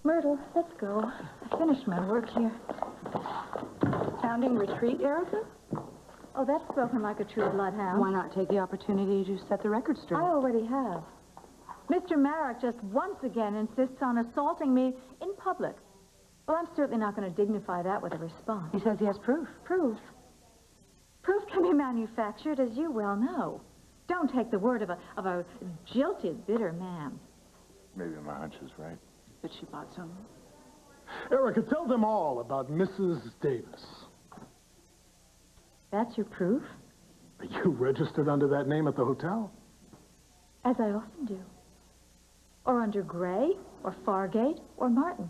Myrtle, let's go. I finished my work here. Sounding retreat, Erica? Oh, that's spoken like a true bloodhound. Why not take the opportunity to set the record straight? I already have. Mr. Marek just once again insists on assaulting me in public. Well, I'm certainly not going to dignify that with a response. He says he has proof. Proof? Proof can be manufactured, as you well know. Don't take the word of a jilted, bitter man. Maybe my hunch is right. But she bought some. Erica, tell them all about Mrs. Davis. That's your proof? You registered under that name at the hotel? As I often do. Or under Gray, or Fargate, or Martin.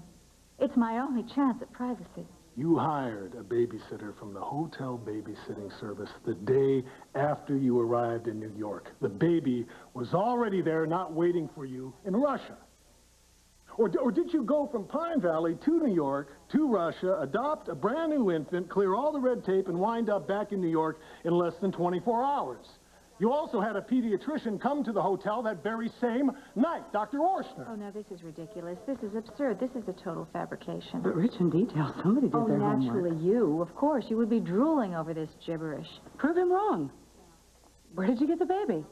It's my only chance at privacy. You hired a babysitter from the hotel babysitting service the day after you arrived in New York. The baby was already there, not waiting for you in Russia. Or did you go from Pine Valley to New York, to Russia, adopt a brand new infant, clear all the red tape, and wind up back in New York in less than 24 hours? You also had a pediatrician come to the hotel that very same night, Dr. Orshner. Oh, no, this is ridiculous. This is absurd. This is a total fabrication. But rich in detail. Somebody did their homework. Naturally you. Of course, you would be drooling over this gibberish. Prove him wrong. Where did you get the baby?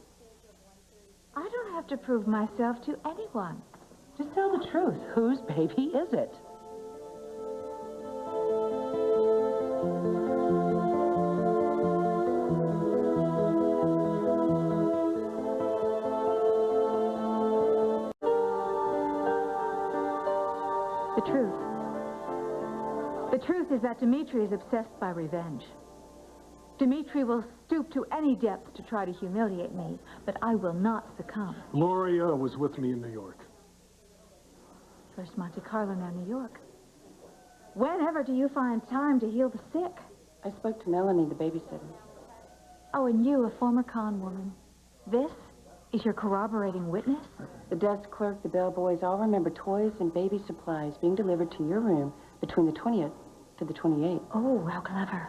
I don't have to prove myself to anyone. Just tell the truth. Whose baby is it? The truth. The truth is that Dmitri is obsessed by revenge. Dmitri will stoop to any depth to try to humiliate me, but I will not succumb. Gloria was with me in New York. First Monte Carlo, now New York. Whenever do you find time to heal the sick? I spoke to Melanie, the babysitter. Oh, and you, a former con woman. This is your corroborating witness? The desk clerk, the bellboys all remember toys and baby supplies being delivered to your room between the 20th to the 28th. Oh, how clever.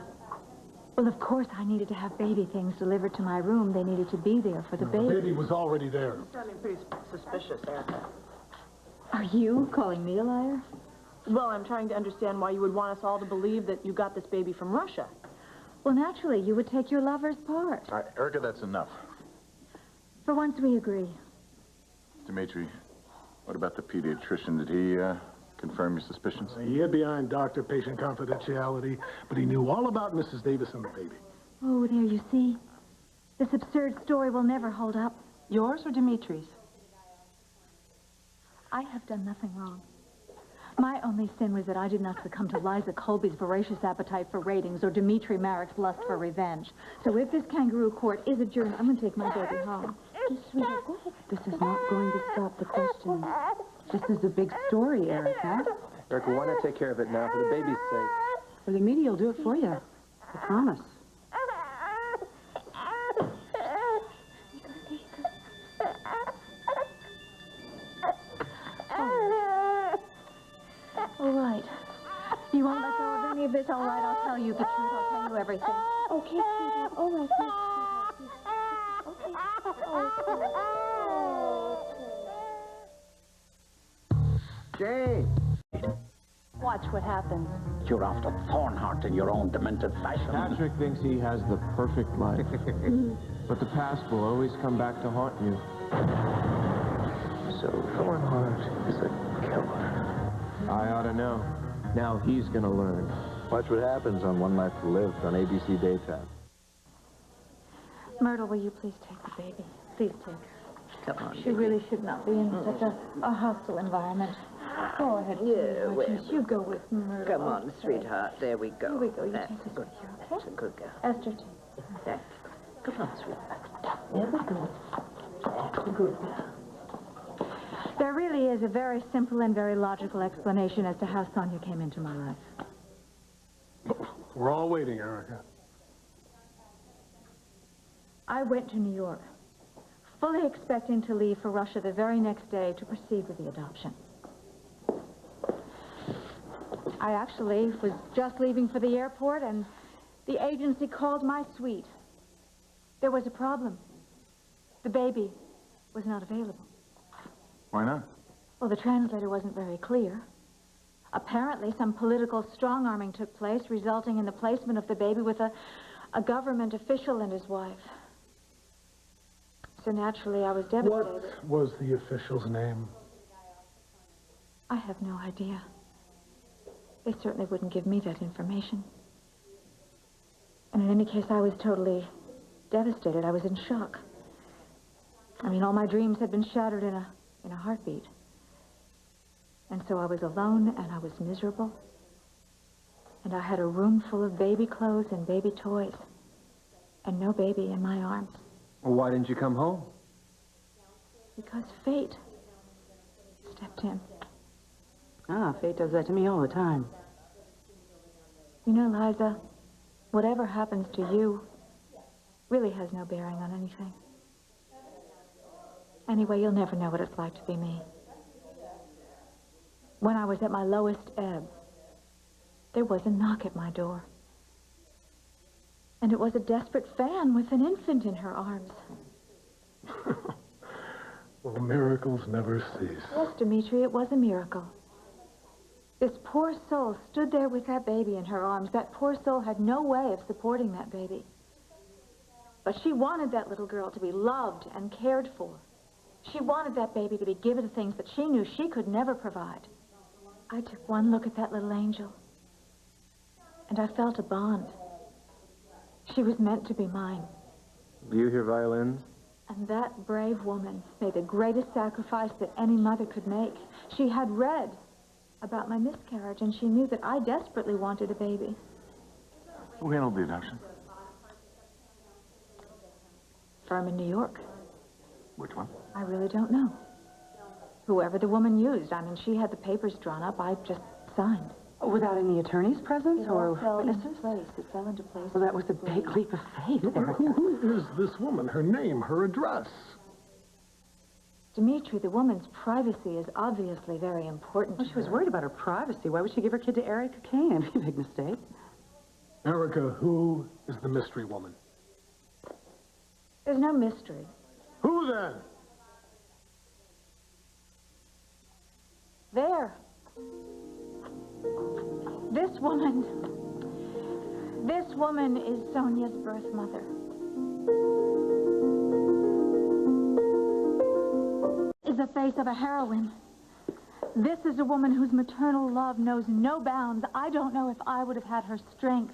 Well, of course, I needed to have baby things delivered to my room. They needed to be there for the baby. The baby was already there. You're sounding pretty suspicious, Erica. Are you calling me a liar? Well, I'm trying to understand why you would want us all to believe that you got this baby from Russia. Well, naturally, you would take your lover's part. All right, Erica, that's enough. For once, we agree. Dmitri, what about the pediatrician? Did he confirm your suspicions? He hid behind doctor-patient confidentiality, but he knew all about Mrs. Davis and the baby. Oh, there you see. This absurd story will never hold up. Yours or Dimitri's? I have done nothing wrong. My only sin was that I did not succumb to Liza Colby's voracious appetite for ratings or Dmitri Marek's lust for revenge. So if this kangaroo court is adjourned, I'm going to take my baby home. Just, sweetheart, go ahead. This is not going to stop the questions. This is a big story, Erica. Erica, why not take care of it now for the baby's sake? Well, the media will do it for you. I promise. All right. You won't let go of any of this? All right, I'll tell you the truth. I'll tell you everything. Okay, sweetheart. All right, yes, sweetheart. Okay. Jane! Watch what happens. You're after Thornhart in your own demented fashion. Patrick thinks he has the perfect life. But the past will always come back to haunt you. So Thornhart is a killer. I ought to know. Now he's gonna learn. Watch what happens on One Life to Live on ABC Daytime. Myrtle, will you please take the baby? Please take her. Come on, She really should not be in such a hostile environment. Go ahead, sweetheart. Yes, you go with Myrtle. Come on, sweetheart. There we go. Here we go. You That's take this good. with you, okay? That's a good girl. Esther, too. That's good. Come on, sweetheart. There we go. That's a good girl. There really is a very simple and very logical explanation as to how Sonia came into my life. We're all waiting, Erica. I went to New York, fully expecting to leave for Russia the very next day to proceed with the adoption. I actually was just leaving for the airport, and the agency called my suite. There was a problem. The baby was not available. Why not? Well, the translator wasn't very clear. Apparently, some political strong-arming took place, resulting in the placement of the baby with a government official and his wife. So naturally, I was devastated. What was the official's name? I have no idea. They certainly wouldn't give me that information. And in any case, I was totally devastated. I was in shock. I mean, all my dreams had been shattered in a heartbeat. And so I was alone, and I was miserable. And I had a room full of baby clothes and baby toys. And no baby in my arms. Well, why didn't you come home? Because fate stepped in. Ah, fate does that to me all the time. You know, Liza, whatever happens to you really has no bearing on anything. Anyway, you'll never know what it's like to be me. When I was at my lowest ebb, there was a knock at my door. And it was a desperate fan with an infant in her arms. Well, miracles never cease. Yes, Dimitri, it was a miracle. This poor soul stood there with that baby in her arms. That poor soul had no way of supporting that baby. But she wanted that little girl to be loved and cared for. She wanted that baby to be given the things that she knew she could never provide. I took one look at that little angel, and I felt a bond. She was meant to be mine. Do you hear violins? And that brave woman made the greatest sacrifice that any mother could make. She had read about my miscarriage, and she knew that I desperately wanted a baby. Who handled the adoption? Firm in New York. Which one? I really don't know. Whoever the woman used, I mean, she had the papers drawn up. I just signed. Without any attorney's presence or fell into witnesses? place. It fell into place. Well, that was a big leap of faith, Erica. Who is this woman? Her name, her address? Dimitri, the woman's privacy is obviously very important. Well, she was worried about her privacy. Why would she give her kid to Erica Kane? It'd be a big mistake. Erica, who is the mystery woman? There's no mystery. Who then? There. This woman is Sonia's birth mother. Is the face of a heroine. This is a woman whose maternal love knows no bounds. I don't know if I would have had her strength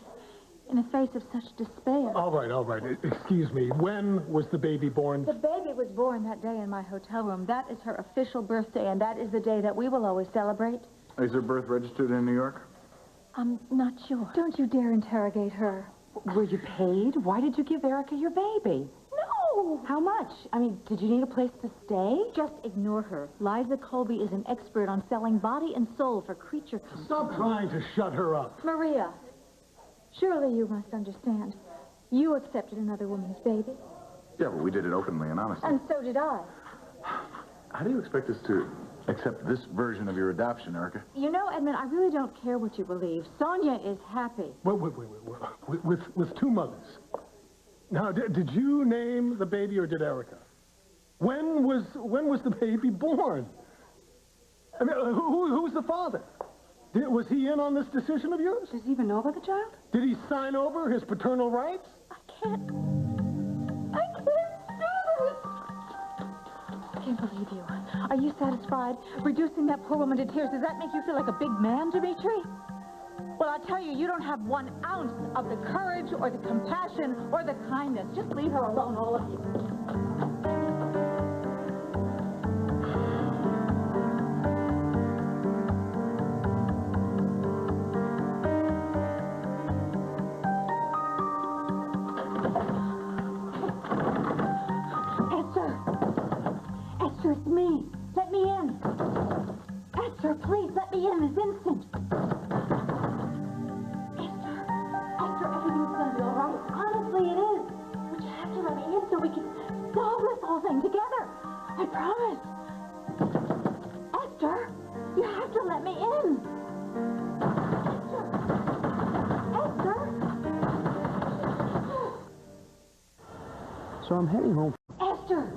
in the face of such despair. All right. Excuse me. When was the baby born? The baby was born that day in my hotel room. That is her official birthday, and that is the day that we will always celebrate. Is her birth registered in New York? I'm not sure. Don't you dare interrogate her. Were you paid? Why did you give Erica your baby? No! How much? I mean, did you need a place to stay? Just ignore her. Liza Colby is an expert on selling body and soul for creature comforts. Stop trying to shut her up. Maria, surely you must understand. You accepted another woman's baby, Yeah, but we did it openly and honestly. and so did I. How do you expect us to accept this version of your adoption, Erica? You know, Edmund, I really don't care what you believe. Sonia is happy. Wait. With two mothers. Now, did you name the baby or did Erica? When was the baby born? I mean, who's the father? Was he in on this decision of yours? Does he even know about the child? Did he sign over his paternal rights? I can't do this. I can't believe you. Are you satisfied? Reducing that poor woman to tears, does that make you feel like a big man, Dimitri? Well, I'll tell you, you don't have 1 ounce of the courage or the compassion or the kindness. Just leave her alone, all of you. Esther, it's me. Let me in. Esther, please, let me in this instant. Esther, everything's gonna be all right. Honestly, it is. But you have to let me in so we can solve this whole thing together. I promise. Esther, you have to let me in. Esther. So I'm heading home. Esther,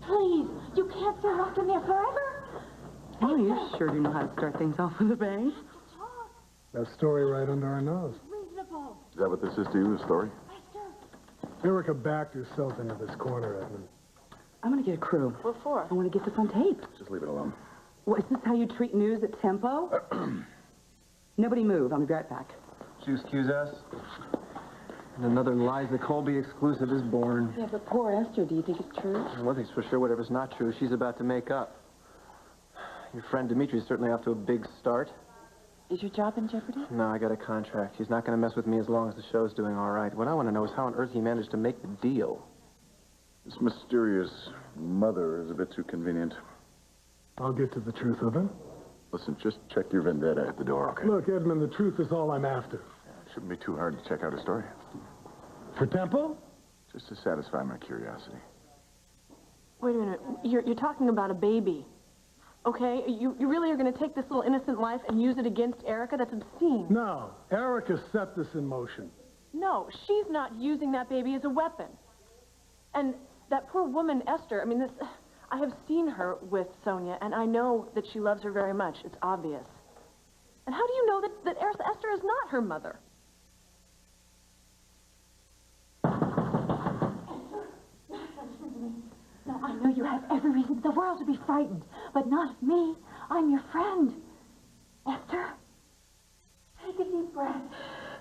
please. You can't stay locked in there forever. Oh, you sure do know how to start things off with a bang. That story right under our nose. Reasonable. Is that what this is to you, a story? Erica backed herself into this corner, Edmund. I'm gonna get a crew. What for? I want to get this on tape. Just leave it alone. What, is this how you treat news at Tempo? Nobody move. I'll be right back. Would you excuse us? And another Liza Colby exclusive is born. Yeah, but poor Esther, do you think it's true? And one thing's for sure, whatever's not true, she's about to make up. Your friend Dimitri's certainly off to a big start. Is your job in jeopardy? No, I got a contract. He's not going to mess with me as long as the show's doing all right. What I want to know is how on earth he managed to make the deal. This mysterious mother is a bit too convenient. I'll get to the truth of it. Listen, just check your vendetta at the door, okay? Look, Edmund, the truth is all I'm after. It shouldn't be too hard to check out a story. For Tempo? Just to satisfy my curiosity. Wait a minute. You're talking about a baby. Okay? You really are going to take this little innocent life and use it against Erica? That's obscene. No, Erica set this in motion. No, she's not using that baby as a weapon. And that poor woman, Esther, I mean, I have seen her with Sonia, and I know that she loves her very much. It's obvious. And how do you know that Esther is not her mother? No, I know you have every reason in the world to be frightened, but not of me. I'm your friend. Esther, take a deep breath.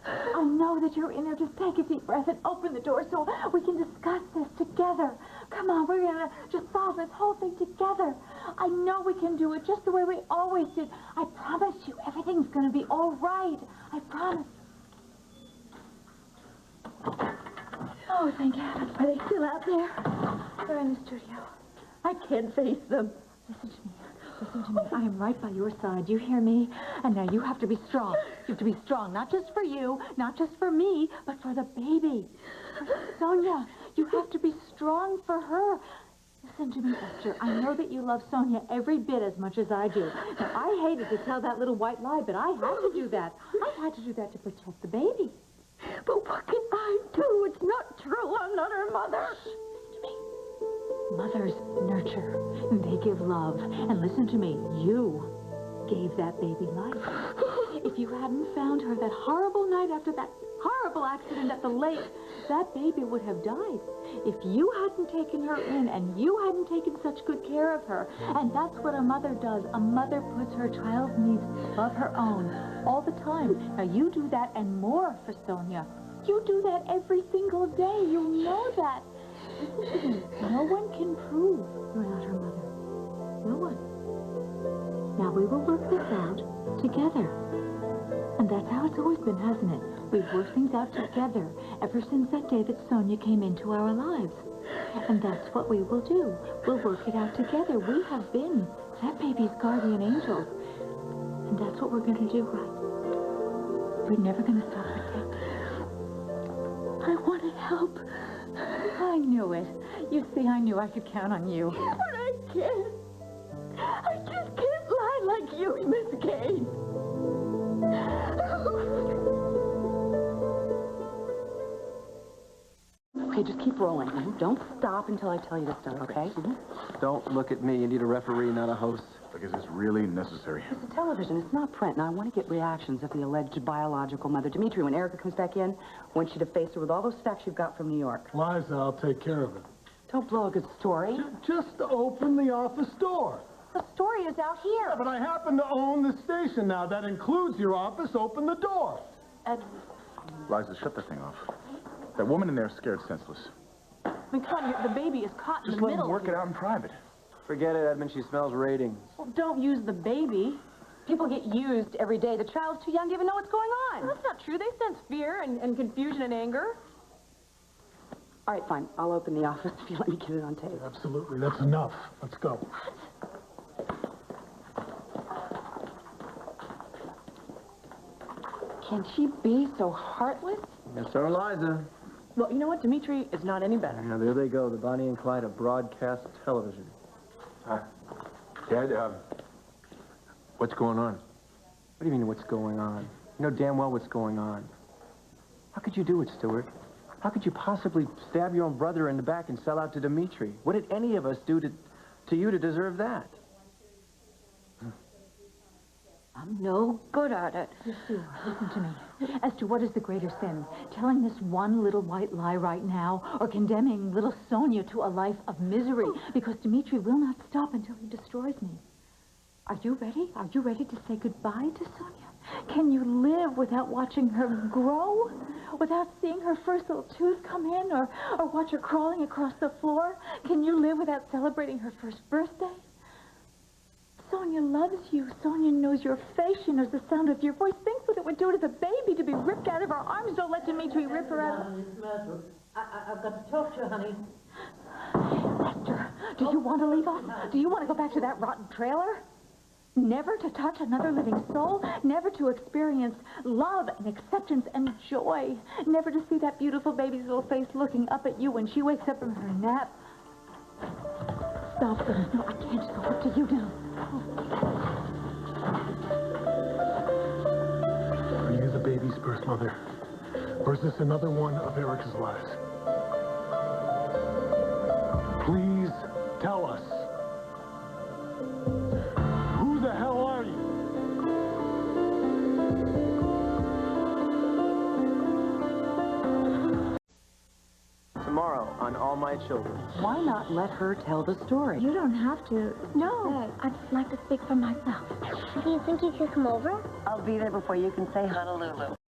I know that you're in there. Just take a deep breath and open the door so we can discuss this together. Come on, we're going to just solve this whole thing together. I know we can do it just the way we always did. I promise you, everything's going to be all right. I promise. Oh, thank heavens. Are they still out there? They're in the studio. I can't face them. Listen to me. Listen to me. I am right by your side. You hear me? And now you have to be strong. You have to be strong, not just for you, not just for me, but for the baby. For Sonia. You have to be strong for her. Listen to me, Esther. I know that you love Sonia every bit as much as I do. Now, I hated to tell that little white lie, but I had to do that. I had to do that to protect the baby. But what can I do? It's not true. I'm not her mother. Listen to me. Mothers nurture, and they give love. And listen to me, you gave that baby life. If you hadn't found her that horrible night after that horrible accident at the lake, that baby would have died. If you hadn't taken her in and you hadn't taken such good care of her, and that's what a mother does. A mother puts her child's needs above her own all the time. Now, you do that and more for Sonia. You do that every single day. You know that. Listen to me. No one can prove you're not her mother. No one. Now, we will work this out together. And that's how it's always been, hasn't it? We've worked things out together ever since that day that Sonia came into our lives. And that's what we will do. We'll work it out together. We have been that baby's guardian angels. And that's what we're going to do, right? We're never going to stop protecting her. I want to help. I knew it. You see, I knew I could count on you. But I can't. I just can't lie like you, Miss Kane. Okay, just keep rolling. Don't stop until I tell you to stop, okay? Don't look at me. You need a referee, not a host. Look, is this really necessary? It's television. It's not print. Now, I want to get reactions of the alleged biological mother. Dimitri, when Erica comes back in, I want you to face her with all those facts you've got from New York. Liza, I'll take care of it. Don't blow a good story. Just open the office door. The story is out here. Yeah, but I happen to own the station now. That includes your office. Open the door. Ed, Liza, shut the thing off. That woman in there is scared senseless. I mean, come on, the baby is caught in Just the let middle. him work it out in private. Forget it, Edmund. She smells ratings. Well, don't use the baby. People get used every day. The child's too young to even know what's going on. Well, that's not true. They sense fear and confusion and anger. All right, fine. I'll open the office if you let me get it on tape. Absolutely. That's enough. Let's go. Can she be so heartless? Yes, sir, Liza. Well, you know what? Dimitri is not any better. Now, there they go, the Bonnie and Clyde of broadcast television. Dad, what's going on? What do you mean, what's going on? You know damn well what's going on. How could you do it, Stuart? How could you possibly stab your own brother in the back and sell out to Dimitri? What did any of us do to you to deserve that? I'm no good at it. Yes, you are. Listen to me. As to what is the greater sin, telling this one little white lie right now, or condemning little Sonia to a life of misery, because Dmitri will not stop until he destroys me. Are you ready? Are you ready to say goodbye to Sonia? Can you live without watching her grow? Without seeing her first little tooth come in, or watch her crawling across the floor? Can you live without celebrating her first birthday? Sonia loves you. Sonia knows your face. She knows the sound of your voice. Think what it would do to the baby to be ripped out of her arms. Don't let Dmitri rip her out. I've got to talk to you, honey. Esther, do you want to leave us? Do you want to go back to that rotten trailer? Never to touch another living soul? Never to experience love and acceptance and joy? Never to see that beautiful baby's little face looking up at you when she wakes up from her nap? Stop this. No, I can't. It's up to you now. Are you the baby's birth mother? Or is this another one of Erica's lies? Please tell us. Who the hell are you? Tomorrow on All My Children. Why not let her tell the story? You don't have to. No, I'd just like to speak for myself. Do you think you could come over? I'll be there before you can say Honolulu.